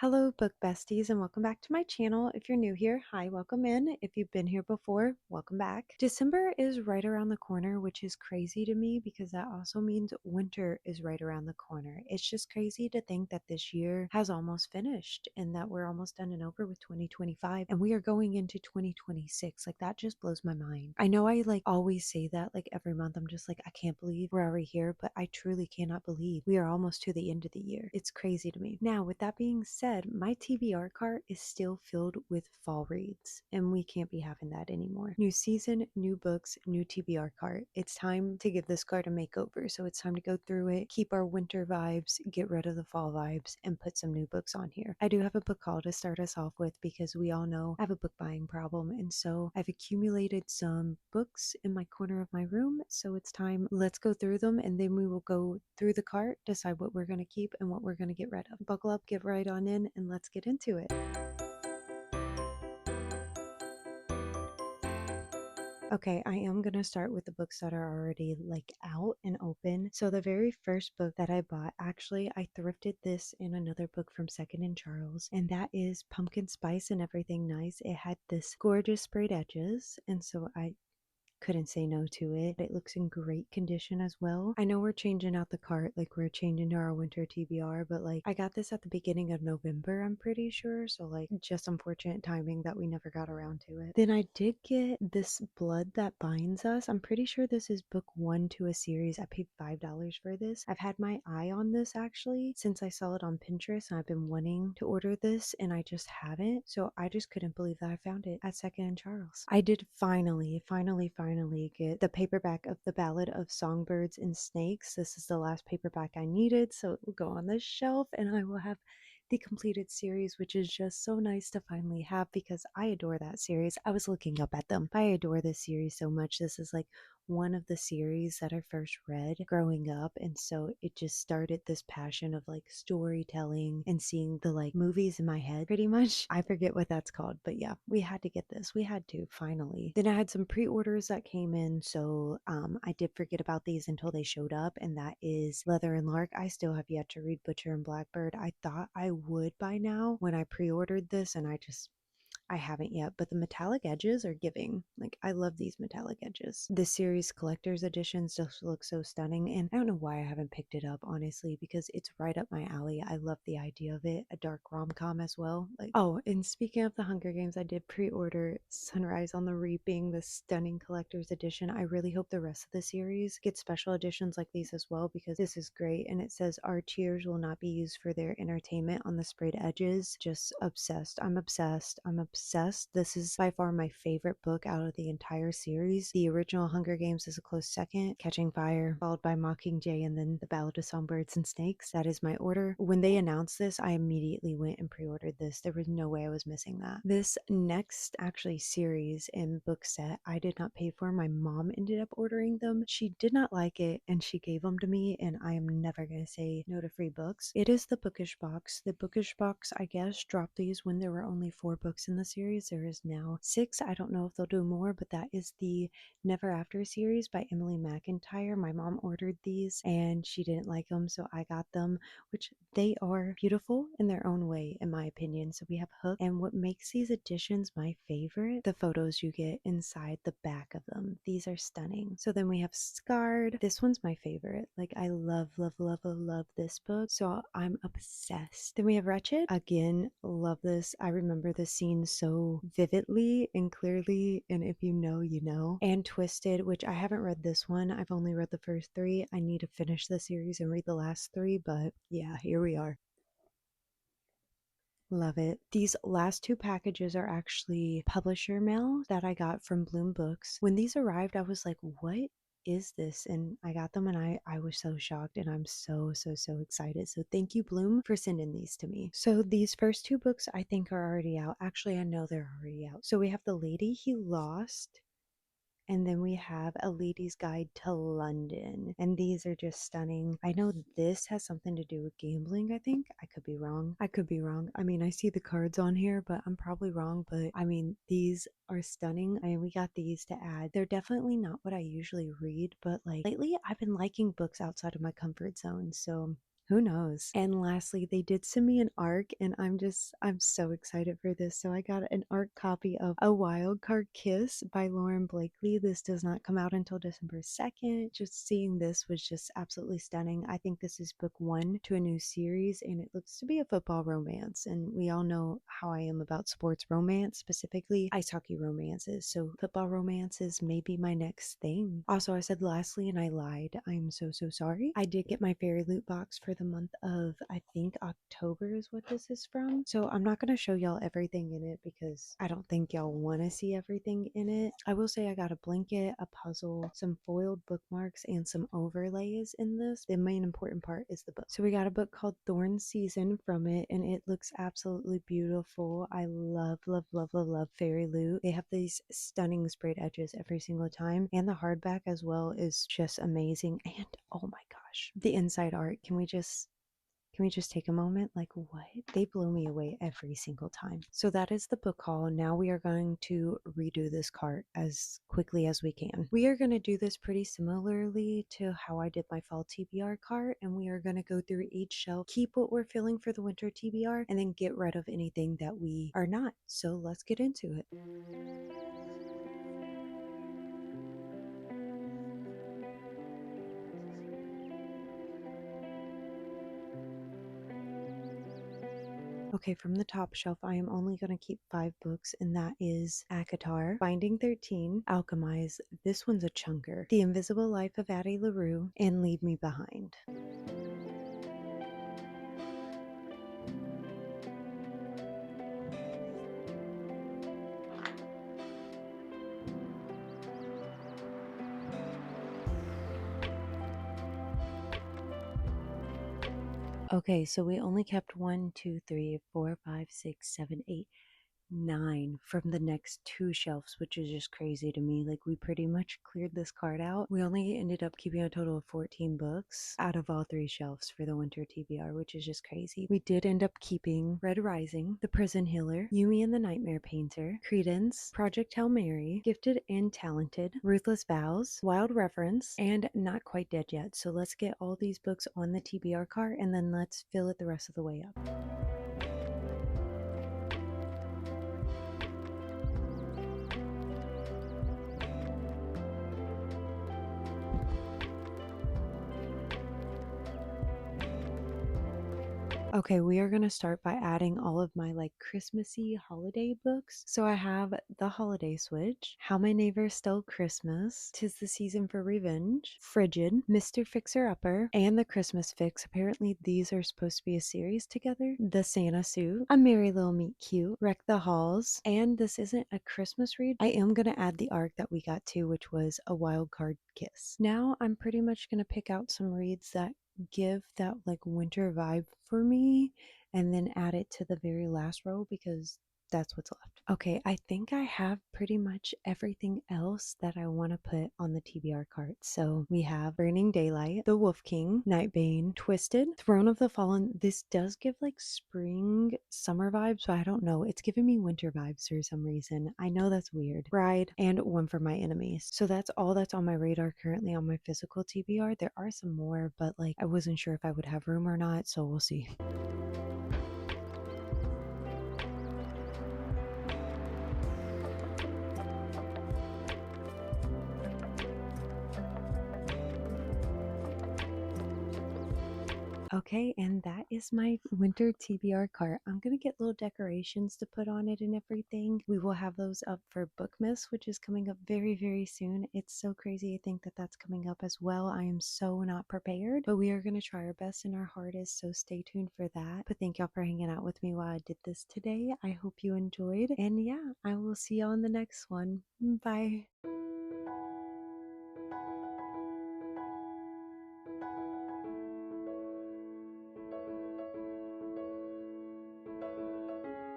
Hello, book besties, and welcome back to my channel. If you're new here, hi, welcome in. If you've been here before, welcome back. December is right around the corner, which is crazy to me because that also means winter is right around the corner. It's just crazy to think that this year has almost finished and that we're almost done and over with 2025 and we are going into 2026. Like, that just blows my mind. I know I always say that like every month. I'm just like, I can't believe we're already here, but I truly cannot believe we are almost to the end of the year. It's crazy to me. Now, with that being said, my TBR cart is still filled with fall reads, and we can't be having that anymore. New season, new books, new TBR cart. It's time to give this cart a makeover. So it's time to go through it, keep our winter vibes, get rid of the fall vibes, and put some new books on here. I do have a book haul to start us off with because we all know I have a book buying problem, and so I've accumulated some books in my corner of my room. So it's time. Let's go through them, and then we will go through the cart, decide what we're going to keep and what we're going to get rid of. Buckle up, get right on in, and let's get into it. Okay, I am going to start with the books that are already out and open. So the very first book that I bought, actually, I thrifted this in another book from Second and Charles, and that is Pumpkin Spice and Everything Nice. It had this gorgeous sprayed edges, and so I couldn't say no to it. It looks in great condition as well. I know we're changing out the cart, like we're changing to our winter TBR, but I got this at the beginning of November, I'm pretty sure. So just unfortunate timing that we never got around to it. Then I did get this Blood That Binds Us. I'm pretty sure this is book one to a series. I paid $5 for this. I've had my eye on this actually since I saw it on Pinterest, and I've been wanting to order this and I just haven't. So I just couldn't believe that I found it at Second and Charles. I did finally get the paperback of The Ballad of Songbirds and Snakes. This is the last paperback I needed, so it will go on the shelf and I will have the completed series, which is just so nice to finally have because I adore that series. I was looking up at them. I adore this series so much. This is one of the series that I first read growing up, and so it just started this passion of storytelling and seeing the movies in my head pretty much. I forget what that's called, but yeah, we had to get this. We had to finally. Then I had some pre-orders that came in, so I did forget about these until they showed up, and that is Leather and Lark. I still have yet to read Butcher and Blackbird. I thought I would by now when I pre-ordered this, and I haven't yet, but the metallic edges are giving. I love these metallic edges. This series collector's editions just look so stunning, and I don't know why I haven't picked it up, honestly, because it's right up my alley. I love the idea of it. A dark rom-com as well. Oh, and speaking of the Hunger Games, I did pre-order Sunrise on the Reaping, the stunning collector's edition. I really hope the rest of the series gets special editions like these as well, because this is great, and it says our tears will not be used for their entertainment on the sprayed edges. Just obsessed. I'm obsessed. This is by far my favorite book out of the entire series. The original Hunger Games is a close second, Catching Fire, followed by Mockingjay, and then The Ballad of Songbirds and Snakes. That is my order. When they announced this, I immediately went and pre-ordered this. There was no way I was missing that. This next actually series and book set I did not pay for. My mom ended up ordering them. She did not like it and she gave them to me, and I am never going to say no to free books. It is the Bookish box. The Bookish box, I guess, dropped these when there were only 4 books in the series. There is now 6. I don't know if they'll do more, but that is the Never After series by Emily McIntyre. My mom ordered these and she didn't like them, so I got them, which they are beautiful in their own way, in my opinion. So we have Hook, and what makes these editions my favorite, the photos you get inside the back of them. These are stunning. So then we have Scarred. This one's my favorite. I love this book, so I'm obsessed. Then we have Wretched. Again, love this. I remember this scene so vividly and clearly, and if you know, you know. And Twisted, which I haven't read this one. I've only read the first 3. I need to finish the series and read the last 3, but yeah, here we are. Love it. These last 2 packages are actually publisher mail that I got from Bloom Books. When these arrived, I was like, what is this? And I got them and I was so shocked, and I'm so excited. So thank you, Bloom, for sending these to me. So these first 2 books I think are already out. Actually, I know they're already out. So we have The Lady He Lost, and then we have A Lady's Guide to London. And these are just stunning. I know this has something to do with gambling, I think. I could be wrong. I mean, I see the cards on here, but I'm probably wrong. But I mean, these are stunning. I mean, we got these to add. They're definitely not what I usually read, but lately I've been liking books outside of my comfort zone. So Who knows? And lastly, they did send me an ARC, and I'm so excited for this. So I got an ARC copy of A Wild Card Kiss by Lauren Blakely. This does not come out until December 2nd. Just seeing this was just absolutely stunning. I think this is book one to a new series, and it looks to be a football romance. And we all know how I am about sports romance, specifically ice hockey romances. So football romances may be my next thing. Also, I said lastly, and I lied. I'm so sorry. I did get my fairy loot box for the month of, I think, October is what this is from. So I'm not going to show y'all everything in it because I don't think y'all want to see everything in it. I will say I got a blanket, a puzzle, some foiled bookmarks, and some overlays in this. The main important part is the book. So we got a book called Thorn Season from it, and it looks absolutely beautiful. I love fairy loot. They have these stunning sprayed edges every single time, and the hardback as well is just amazing. And oh my gosh, the inside art, can we just take a moment? Like, what? They blow me away every single time. So that is the book haul. Now we are going to redo this cart as quickly as we can. We are going to do this pretty similarly to how I did my fall TBR cart, and we are going to go through each shelf, keep what we're filling for the winter TBR, and then get rid of anything that we are not. So let's get into it. Okay, from the top shelf, I am only going to keep 5 books, and that is Akatar, Binding 13, Alchemize, this one's a chunker, The Invisible Life of Addie LaRue, and Leave Me Behind. Okay, so we only kept 9 from the next 2 shelves, which is just crazy to me. Like, we pretty much cleared this card out. We only ended up keeping a total of 14 books out of all 3 shelves for the winter TBR, which is just crazy. We did end up keeping Red Rising, The Prison Healer, Yumi and the Nightmare Painter, Credence, Project Hail Mary, Gifted and Talented, Ruthless Vows, Wild Reference, and Not Quite Dead Yet. So let's get all these books on the TBR cart, and then let's fill it the rest of the way up. Okay, we are going to start by adding all of my like Christmassy holiday books. So I have The Holiday Switch, How My Neighbors Stole Christmas, Tis the Season for Revenge, Frigid, Mr. Fixer Upper, and The Christmas Fix. Apparently these are supposed to be a series together. The Santa Suit, A Merry Little Meet Cute, Wreck the Halls, and this isn't a Christmas read. I am going to add the arc that we got to, which was A Wild Card Kiss. Now I'm pretty much going to pick out some reads that give that like winter vibe for me and then add it to the very last row because that's what's left. Okay, I think I have pretty much everything else that I want to put on the TBR cart. So we have Burning Daylight, The Wolf King, Nightbane, Twisted, Throne of the Fallen. This does give like spring, summer vibes, but I don't know. It's giving me winter vibes for some reason. I know that's weird. Bride, and One for My Enemies. So that's all that's on my radar currently on my physical TBR. There are some more, but like I wasn't sure if I would have room or not, so we'll see. Okay, and that is my winter TBR cart. I'm going to get little decorations to put on it and everything. We will have those up for Bookmas, which is coming up very soon. It's so crazy to think that that's coming up as well. I am so not prepared, but we are going to try our best and our hardest, so stay tuned for that. But thank y'all for hanging out with me while I did this today. I hope you enjoyed, and yeah, I will see y'all in the next one. Bye.